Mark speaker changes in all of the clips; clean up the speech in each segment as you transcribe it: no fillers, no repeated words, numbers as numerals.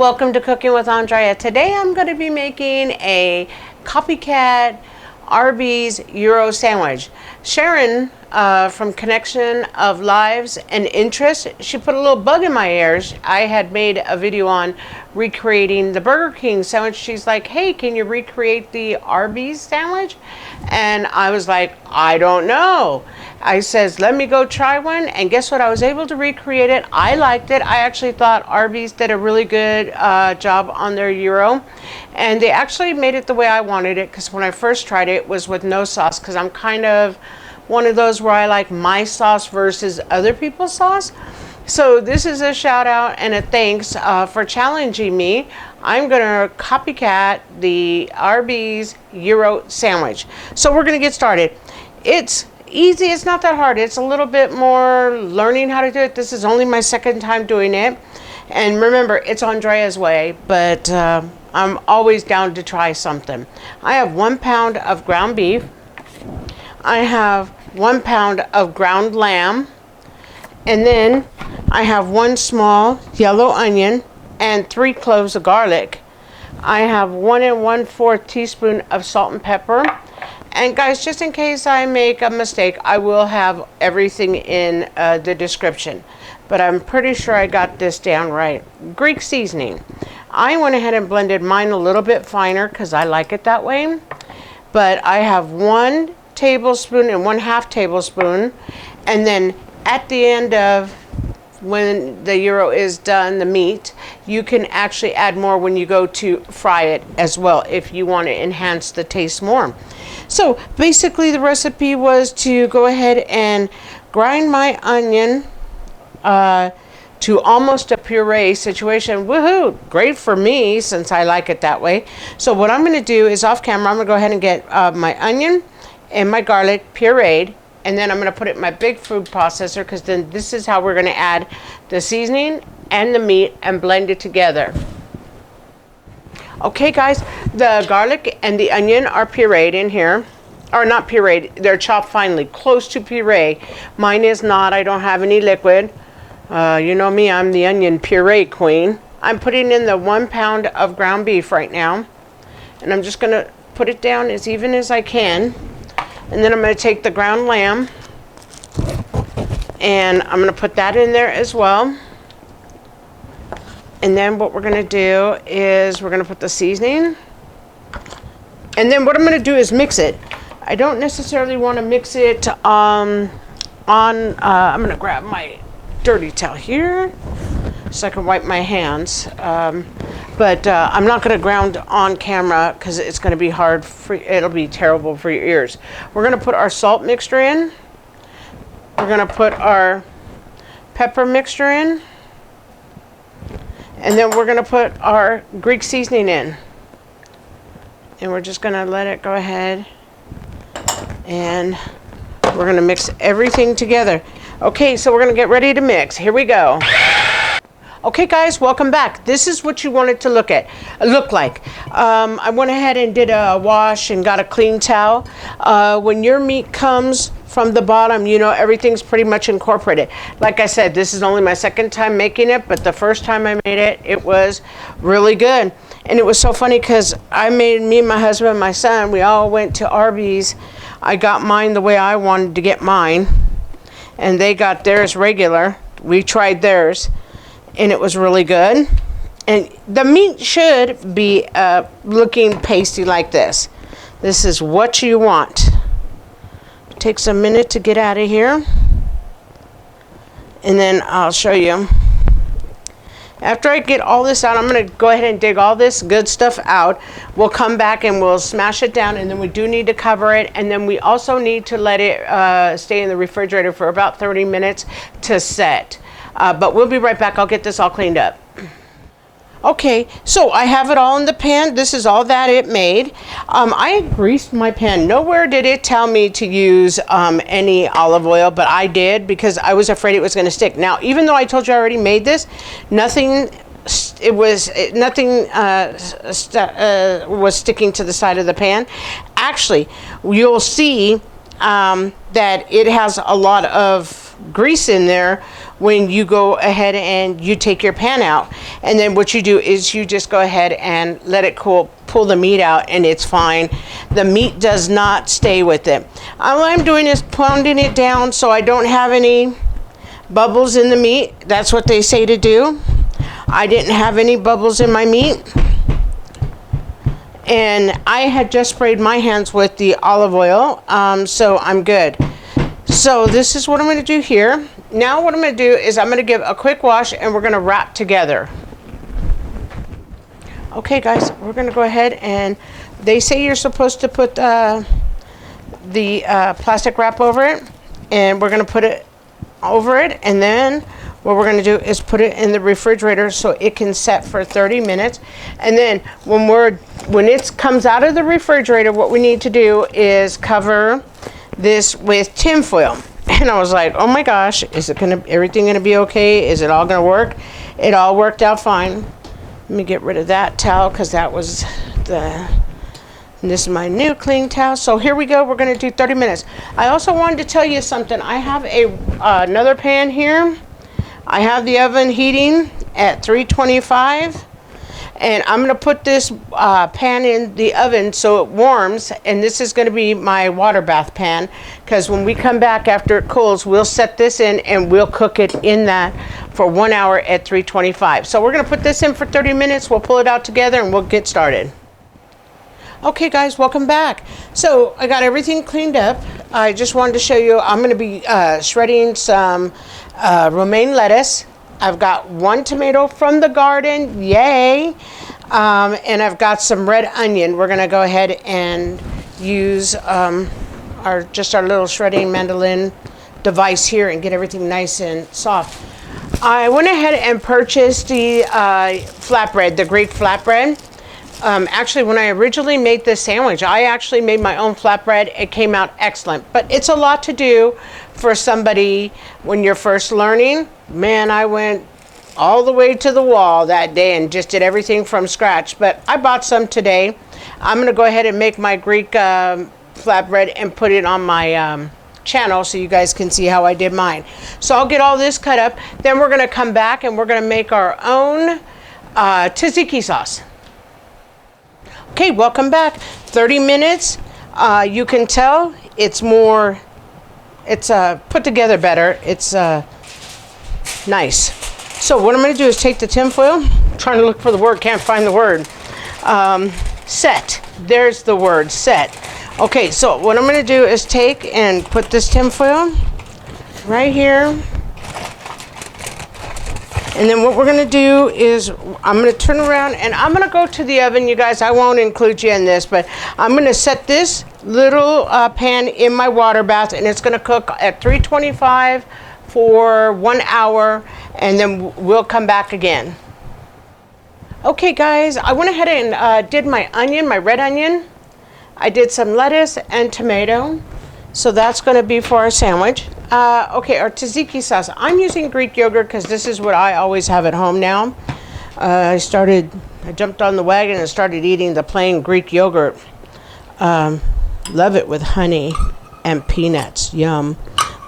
Speaker 1: Welcome to Cooking with Andrea. Today I'm going to be making a Copycat Arby's Gyro sandwich. Sharon from Connection of Lives and Interest, she put a little bug in my ears. I had made a video on recreating the Burger King sandwich. She's like, hey, can you recreate the Arby's sandwich? And I was like, I don't know. I says, let me go try one. And guess what? I was able to recreate it. I liked it. I actually thought Arby's did a really good job on their Gyro. And they actually made it the way I wanted it, because when I first tried it, it was with no sauce, because I'm kind of one of those where I like my sauce versus other people's sauce. So this is a shout out and a thanks for challenging me. I'm gonna copycat the Arby's Gyro sandwich. So we're gonna get started. It's easy, it's not that hard. It's a little bit more learning how to do it. This is only my second time doing it. And remember, it's Andrea's way, but I'm always down to try something. I have 1 pound of ground beef. I have 1 pound of ground lamb. And then I have 1 small yellow onion and 3 cloves of garlic. I have 1 1/4 teaspoon of salt and pepper. And guys, just in case I make a mistake, I will have everything in the description. But I'm pretty sure I got this down right. Greek seasoning. I went ahead and blended mine a little bit finer because I like it that way. But I have 1 tablespoon and 1/2 tablespoon. And then at the end of when the Gyro is done, the meat, you can actually add more when you go to fry it as well if you want to enhance the taste more. So basically the recipe was to go ahead and grind my onion to almost a puree situation. Woohoo! Great for me since I like it that way. So what I'm going to do is off camera, I'm going to go ahead and get my onion and my garlic pureed. And then I'm going to put it in my big food processor, because then this is how we're going to add the seasoning and the meat and blend it together. Okay guys, the garlic and the onion are pureed in here. Or not pureed, they're chopped finely, close to puree. Mine is not, I don't have any liquid. You know me, I'm the onion puree queen. I'm putting in the 1 pound of ground beef right now. And I'm just going to put it down as even as I can. And then I'm going to take the ground lamb and I'm going to put that in there as well. And then what we're going to do is we're going to put the seasoning. And then what I'm going to do is mix it. I don't necessarily want to mix it I'm going to grab my dirty towel here so I can wipe my hands. But I'm not going to ground on camera because it's going to be hard for, it'll be terrible for your ears. We're going to put our salt mixture in. We're going to put our pepper mixture in. And then we're going to put our Greek seasoning in. And we're just going to let it go ahead. And we're going to mix everything together. Okay, so we're going to get ready to mix. Here we go. Okay guys, welcome back. This is what you want it to look like. I went ahead and did a wash and got a clean towel. When your meat comes from the bottom, you know everything's pretty much incorporated. Like I said, this is only my second time making it, but the first time I made it, it was really good. And it was so funny because me and my husband and my son, we all went to Arby's. I got mine the way I wanted to get mine, and they got theirs regular. We tried theirs. And it was really good. And the meat should be looking pasty like this. This is what you want. It takes a minute to get out of here. And then I'll show you. After I get all this out, I'm going to go ahead and dig all this good stuff out. We'll come back and we'll smash it down, and then we do need to cover it. And then we also need to let it stay in the refrigerator for about 30 minutes to set. But we'll be right back. I'll get this all cleaned up. Okay, so I have it all in the pan. This is all that it made. I greased my pan. Nowhere did it tell me to use any olive oil, but I did because I was afraid it was going to stick. Now, even though I told you I already made this, nothing was sticking to the side of the pan. Actually, you'll see that it has a lot of grease in there when you go ahead and you take your pan out. And then what you do is you just go ahead and let it cool, pull the meat out, and it's fine. The meat does not stay with it. All I'm doing is pounding it down so I don't have any bubbles in the meat. That's what they say to do. I didn't have any bubbles in my meat. And I had just sprayed my hands with the olive oil, so I'm good. So this is what I'm going to do here. Now what I'm going to do is I'm going to give a quick wash, and we're going to wrap together. Okay guys, we're going to go ahead, and they say you're supposed to put the plastic wrap over it, and we're going to put it over it, and then what we're going to do is put it in the refrigerator so it can set for 30 minutes. And then when it comes out of the refrigerator, what we need to do is cover this with tin foil. And I was like, oh my gosh, is everything gonna be okay? Is it all gonna work? It all worked out fine. Let me get rid of that towel, because that was this is my new clean towel. So here we go, we're gonna do 30 minutes. I also wanted to tell you something. I have another pan here. I have the oven heating at 325, and I'm going to put this pan in the oven so it warms, and this is going to be my water bath pan, because when we come back after it cools, we'll set this in and we'll cook it in that for 1 hour at 325. So we're going to put this in for 30 minutes, we'll pull it out together, and we'll get started. Okay guys, welcome back. So I got everything cleaned up. I just wanted to show you, I'm going to be shredding some romaine lettuce. I've got 1 tomato from the garden, yay, and I've got some red onion. We're going to go ahead and use our little shredding mandolin device here and get everything nice and soft. I went ahead and purchased the flatbread, the Greek flatbread. Actually, when I originally made this sandwich, I actually made my own flatbread. It came out excellent, but it's a lot to do for somebody when you're first learning. Man, I went all the way to the wall that day and just did everything from scratch, but I bought some today. I'm going to go ahead and make my Greek flatbread and put it on my channel so you guys can see how I did mine. So I'll get all this cut up, then we're going to come back and we're going to make our own tzatziki sauce. Okay, welcome back. 30 minutes. You can tell it's put together better. It's nice. So what I'm going to do is take the tin foil. I'm trying to look for the word, can't find the word. Set. There's the word, set. Okay, so what I'm going to do is take and put this tin foil right here. And then what we're going to do is I'm going to turn around and I'm going to go to the oven. You guys, I won't include you in this, but I'm going to set this little pan in my water bath, and it's going to cook at 325 for 1 hour, and then we'll come back again. Okay guys, I went ahead and did my onion, my red onion. I did some lettuce and tomato. So that's going to be for our sandwich. Okay, our tzatziki sauce. I'm using Greek yogurt because this is what I always have at home now. I jumped on the wagon and started eating the plain Greek yogurt. Love it with honey and peanuts. Yum.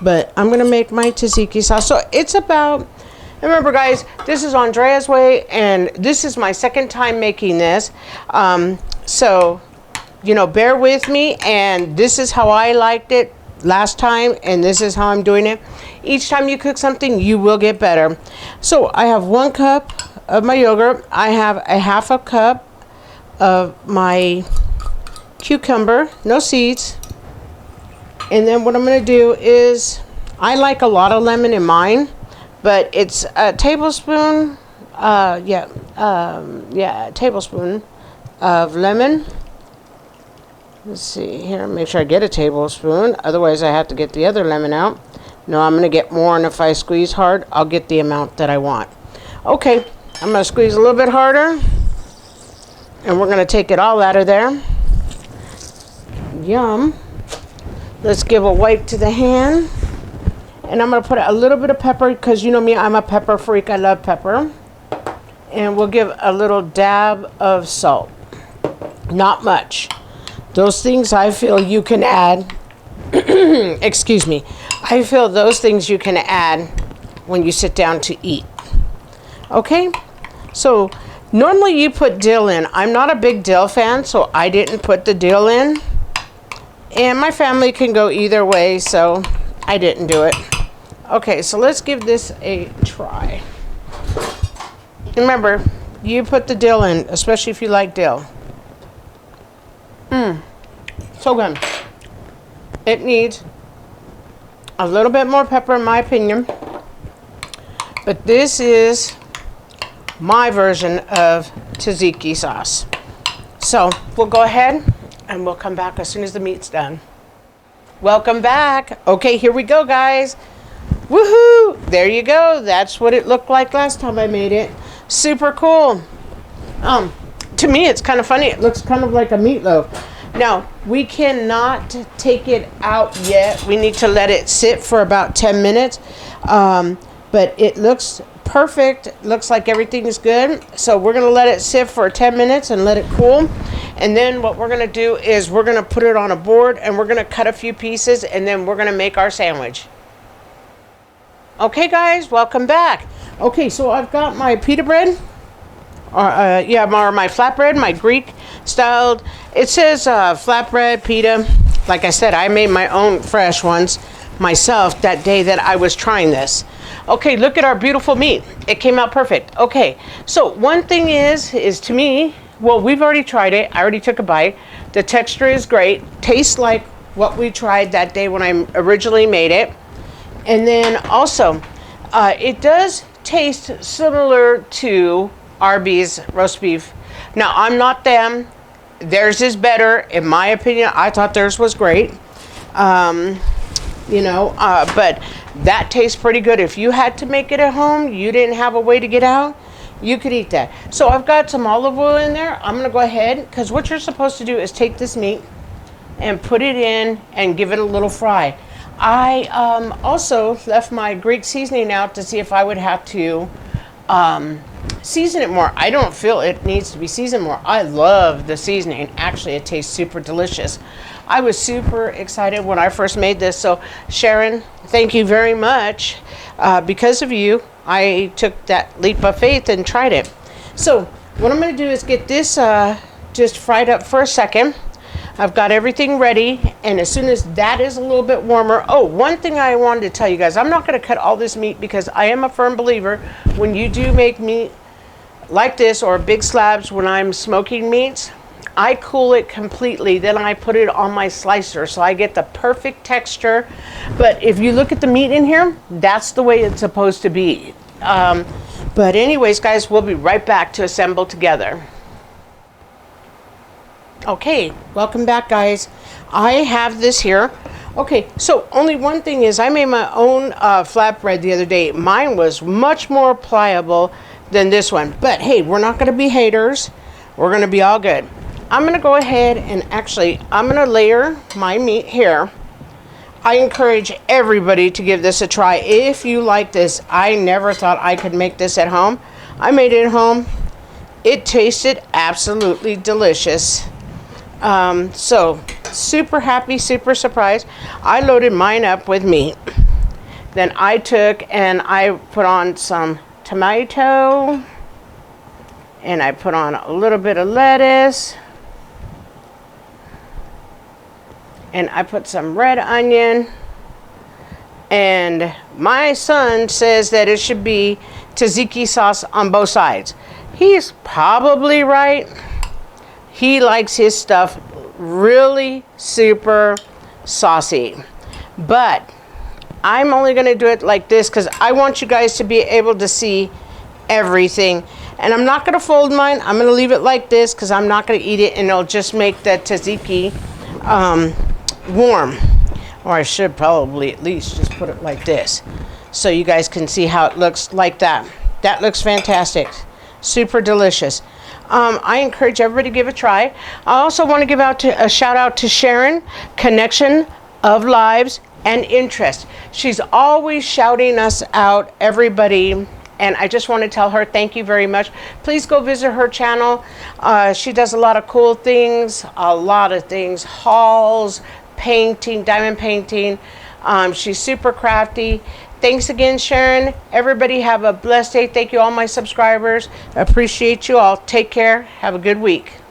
Speaker 1: But I'm going to make my tzatziki sauce. So it's about, remember guys, this is Andrea's Way, and this is my second time making this. So you know, bear with me, and this is how I liked it last time, and this is how I'm doing it. Each time you cook something, you will get better. So I have 1 cup of my yogurt. I have a half a cup of my cucumber, no seeds. And then what I'm going to do is, I like a lot of lemon in mine, but it's a tablespoon, tablespoon of lemon. Let's see here, make sure I get a tablespoon, otherwise I have to get the other lemon out. No, I'm going to get more, and if I squeeze hard, I'll get the amount that I want. Okay, I'm going to squeeze a little bit harder, and we're going to take it all out of there. Yum. Let's give a wipe to the hand, and I'm going to put a little bit of pepper, because you know me, I'm a pepper freak, I love pepper. And we'll give a little dab of salt, not much. Those things I feel you can add, excuse me, I feel those things you can add when you sit down to eat. Okay, so normally you put dill in. I'm not a big dill fan, so I didn't put the dill in. And my family can go either way, so I didn't do it. Okay, so let's give this a try. Remember, you put the dill in, especially if you like dill. So good. It needs a little bit more pepper in my opinion, but this is my version of tzatziki sauce. So we'll go ahead and we'll come back as soon as the meat's done. Welcome back. Okay, here we go, guys. Woohoo! There you go. That's what it looked like last time I made it. Super cool. To me, it's kind of funny. It looks kind of like a meatloaf. Now, we cannot take it out yet. We need to let it sit for about 10 minutes. But it looks perfect. Looks like everything is good. So we're going to let it sit for 10 minutes and let it cool. And then what we're going to do is we're going to put it on a board and we're going to cut a few pieces and then we're going to make our sandwich. Okay, guys, welcome back. Okay, so I've got my pita bread. My flatbread, my Greek styled. It says flatbread, pita. Like I said, I made my own fresh ones myself that day that I was trying this. Okay, look at our beautiful meat. It came out perfect. Okay, so one thing is to me, well, we've already tried it. I already took a bite. The texture is great. Tastes like what we tried that day when I originally made it. And then also, it does taste similar to Arby's roast beef. Now, I'm not them. Theirs is better. In my opinion, I thought theirs was great. But that tastes pretty good. If you had to make it at home, you didn't have a way to get out, you could eat that. So I've got some olive oil in there. I'm going to go ahead, because what you're supposed to do is take this meat and put it in and give it a little fry. I also left my Greek seasoning out to see if I would have to season it more. I don't feel it needs to be seasoned more. I love the seasoning. Actually, it tastes super delicious. I was super excited when I first made this. So Sharon, thank you very much. Because of you, I took that leap of faith and tried it. So what I'm going to do is get this just fried up for a second. I've got everything ready, and as soon as that is a little bit warmer. Oh, one thing I wanted to tell you guys, I'm not going to cut all this meat because I am a firm believer when you do make meat like this or big slabs, when I'm smoking meats, I cool it completely, then I put it on my slicer so I get the perfect texture. But if you look at the meat in here, that's the way it's supposed to be. But anyways, guys, we'll be right back to assemble together. Okay, welcome back, guys. I have this here. Okay, so only one thing is I made my own flatbread the other day. Mine was much more pliable than this one. But hey, we're not going to be haters. We're going to be all good. I'm going to go ahead and actually, I'm going to layer my meat here. I encourage everybody to give this a try. If you like this, I never thought I could make this at home. I made it at home. It tasted absolutely delicious. So super happy, super surprised. I loaded mine up with meat. Then I took and I put on some tomato, and I put on a little bit of lettuce, and I put some red onion, and my son says that it should be tzatziki sauce on both sides. He's probably right. He likes his stuff really super saucy, but I'm only going to do it like this because I want you guys to be able to see everything. And I'm not going to fold mine. I'm going to leave it like this because I'm not going to eat it, and it'll just make the tzatziki warm. Or I should probably at least just put it like this so you guys can see how it looks like that. That looks fantastic. Super delicious. I encourage everybody to give it a try. I also want to give out a shout out to Sharon, Connection of Lives and Interest. She's always shouting us out, everybody, and I just want to tell her thank you very much. Please go visit her channel. She does a lot of cool things, hauls, painting, diamond painting. She's super crafty. Thanks again, Sharon. Everybody have a blessed day. Thank you, all my subscribers. Appreciate you all. Take care. Have a good week.